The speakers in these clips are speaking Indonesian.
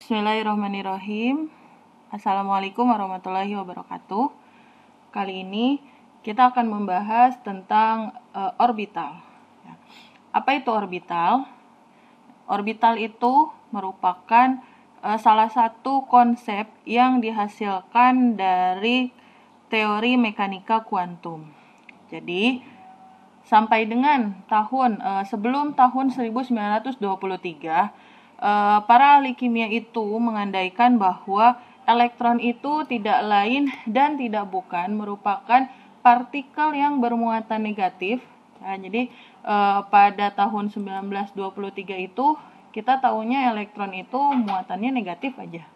Bismillahirrahmanirrahim. Assalamualaikum warahmatullahi wabarakatuh. Kali ini kita akan membahas tentang orbital. Apa itu orbital? Orbital itu merupakan salah satu konsep yang dihasilkan dari teori mekanika kuantum. Jadi, sampai dengan sebelum tahun 1923, para ahli kimia itu mengandaikan bahwa elektron itu tidak lain dan tidak bukan merupakan partikel yang bermuatan negatif. Nah, jadi pada tahun 1923 itu kita tahunya elektron itu muatannya negatif aja,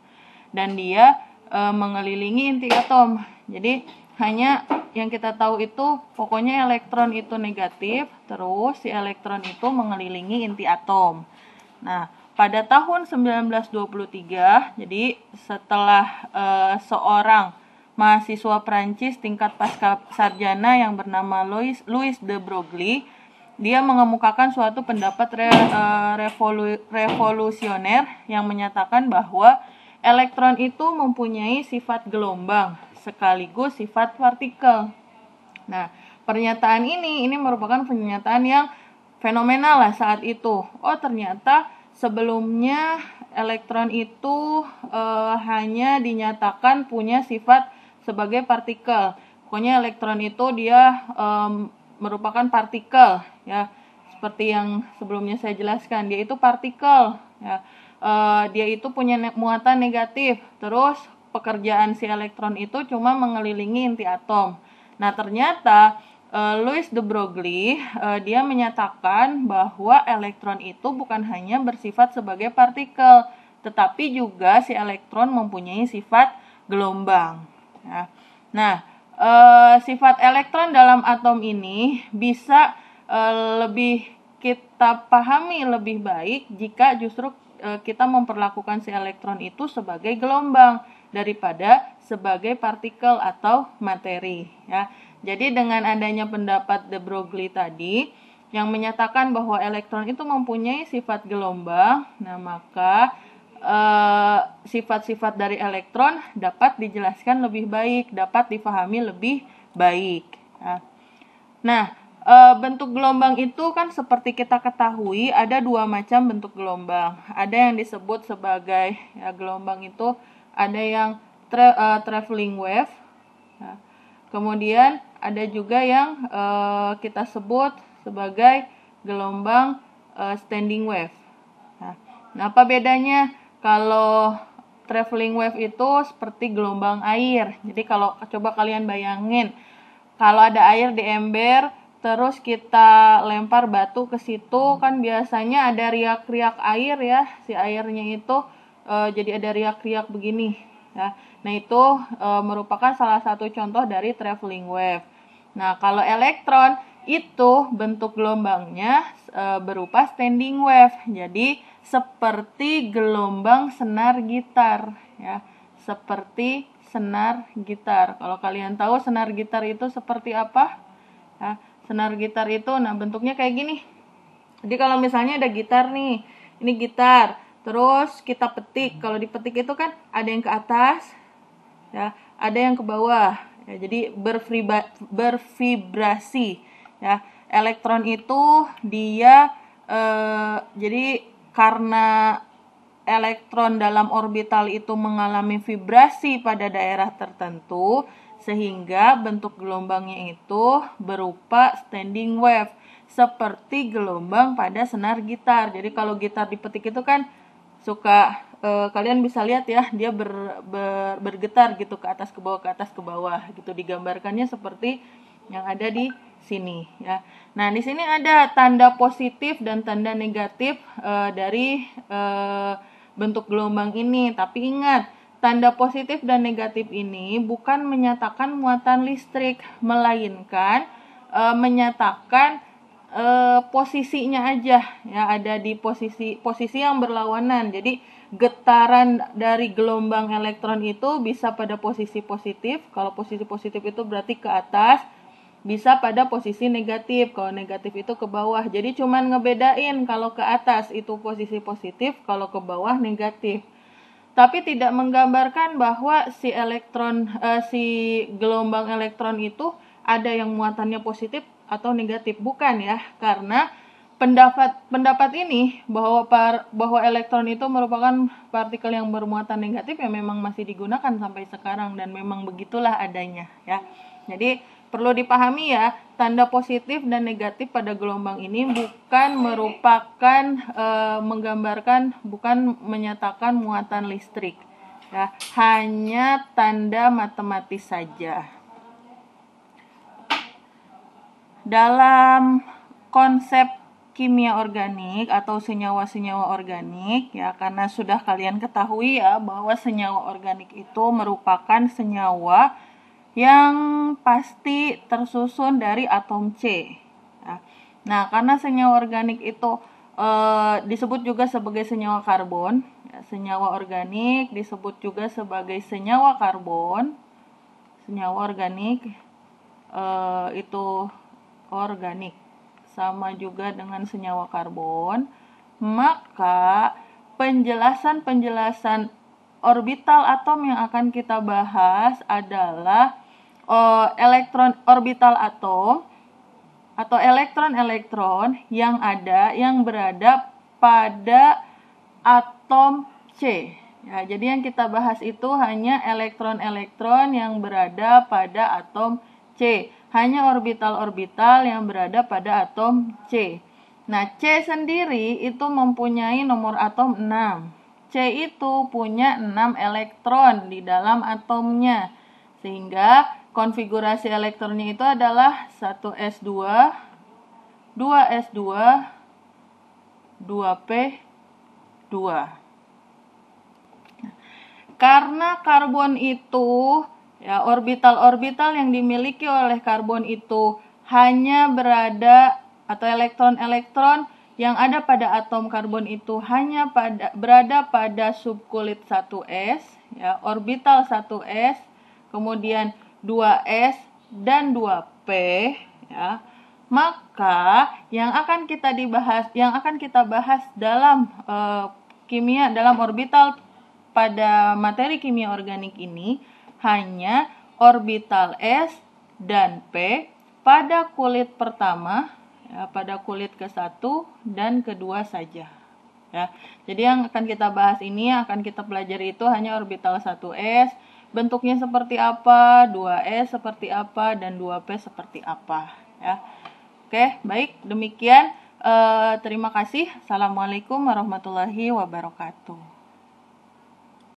dan dia mengelilingi inti atom. Jadi hanya yang kita tahu itu pokoknya elektron itu negatif, terus si elektron itu mengelilingi inti atom. Nah, pada tahun 1923, jadi setelah seorang mahasiswa Prancis tingkat pasca sarjana yang bernama Louis de Broglie, dia mengemukakan suatu pendapat revolusioner yang menyatakan bahwa elektron itu mempunyai sifat gelombang sekaligus sifat partikel. Nah, pernyataan ini merupakan pernyataan yang fenomenal lah saat itu. Oh, ternyata sebelumnya elektron itu hanya dinyatakan punya sifat sebagai partikel. Pokoknya elektron itu dia merupakan partikel, ya. Seperti yang sebelumnya saya jelaskan, dia itu partikel, ya. Dia itu punya muatan negatif. Terus pekerjaan si elektron itu cuma mengelilingi inti atom. Nah, ternyata Louis de Broglie dia menyatakan bahwa elektron itu bukan hanya bersifat sebagai partikel, tetapi juga si elektron mempunyai sifat gelombang. Ya. Nah, sifat elektron dalam atom ini bisa lebih kita pahami lebih baik jika justru kita memperlakukan si elektron itu sebagai gelombang daripada sebagai partikel atau materi, ya. Jadi dengan adanya pendapat de Broglie tadi yang menyatakan bahwa elektron itu mempunyai sifat gelombang, nah maka sifat-sifat dari elektron dapat dijelaskan lebih baik, dapat dipahami lebih baik. Nah, bentuk gelombang itu kan seperti kita ketahui ada dua macam bentuk gelombang. Ada yang disebut sebagai gelombang itu ada yang traveling wave. Nah, kemudian ada juga yang kita sebut sebagai gelombang standing wave. Nah, apa bedanya? Kalau traveling wave itu seperti gelombang air. Jadi kalau coba kalian bayangin, kalau ada air di ember, terus kita lempar batu ke situ, kan biasanya ada riak-riak air, ya. Si airnya itu jadi ada riak-riak begini, ya. Nah, itu merupakan salah satu contoh dari traveling wave. Nah, kalau elektron itu bentuk gelombangnya berupa standing wave. Jadi seperti gelombang senar gitar, ya. Seperti senar gitar. Kalau kalian tahu senar gitar itu seperti apa? Ya, senar gitar itu bentuknya kayak gini. Jadi kalau misalnya ada gitar nih, ini gitar, terus kita petik. Kalau dipetik itu kan ada yang ke atas, ya, ada yang ke bawah, ya, jadi bervibrasi, ya. Elektron itu dia jadi karena elektron dalam orbital itu mengalami vibrasi pada daerah tertentu, sehingga bentuk gelombangnya itu berupa standing wave seperti gelombang pada senar gitar. Jadi kalau gitar dipetik itu kan suka kalian bisa lihat, ya, dia bergetar gitu ke atas ke bawah gitu, digambarkannya seperti yang ada di sini, ya. Nah, di sini ada tanda positif dan tanda negatif dari bentuk gelombang ini. Tapi ingat, tanda positif dan negatif ini bukan menyatakan muatan listrik, melainkan menyatakan posisinya aja, ya, ada di posisi yang berlawanan. Jadi getaran dari gelombang elektron itu bisa pada posisi positif. Kalau posisi positif itu berarti ke atas, bisa pada posisi negatif. Kalau negatif itu ke bawah. Jadi cuman ngebedain kalau ke atas itu posisi positif, kalau ke bawah negatif. tapi tidak menggambarkan bahwa si gelombang elektron itu ada yang muatannya positif atau negatif, bukan ya, karena pendapat ini bahwa elektron itu merupakan partikel yang bermuatan negatif ya memang masih digunakan sampai sekarang dan memang begitulah adanya ya. Jadi perlu dipahami ya, tanda positif dan negatif pada gelombang ini bukan merupakan menggambarkan, bukan menyatakan muatan listrik ya, hanya tanda matematis saja. Dalam konsep kimia organik atau senyawa-senyawa organik ya, karena sudah kalian ketahui ya bahwa senyawa organik itu merupakan senyawa yang pasti tersusun dari atom C ya. Nah, karena senyawa organik itu disebut juga sebagai senyawa karbon ya, senyawa organik disebut juga sebagai senyawa karbon. Senyawa organik itu organik sama juga dengan senyawa karbon, maka penjelasan orbital atom yang akan kita bahas adalah elektron orbital atom atau elektron-elektron yang berada pada atom C. Ya, jadi yang kita bahas itu hanya elektron-elektron yang berada pada atom C. Hanya orbital-orbital yang berada pada atom C. Nah, C sendiri itu mempunyai nomor atom 6. C itu punya 6 elektron di dalam atomnya. Sehingga konfigurasi elektronnya itu adalah 1s2, 2s2, 2p2. Karena karbon itu ya, orbital-orbital yang dimiliki oleh karbon itu hanya berada, atau elektron-elektron yang ada pada atom karbon itu hanya berada pada subkulit 1s, ya, orbital 1s, kemudian 2s dan 2p, ya. Maka yang akan kita bahas dalam dalam orbital pada materi kimia organik ini hanya orbital S dan P pada kulit pertama, ya, pada kulit ke-1 dan kedua saja. Ya. Jadi yang akan kita bahas ini, akan kita pelajari itu hanya orbital 1s, bentuknya seperti apa, 2s seperti apa, dan 2p seperti apa. Ya. Oke, baik, demikian. Terima kasih. Assalamualaikum warahmatullahi wabarakatuh.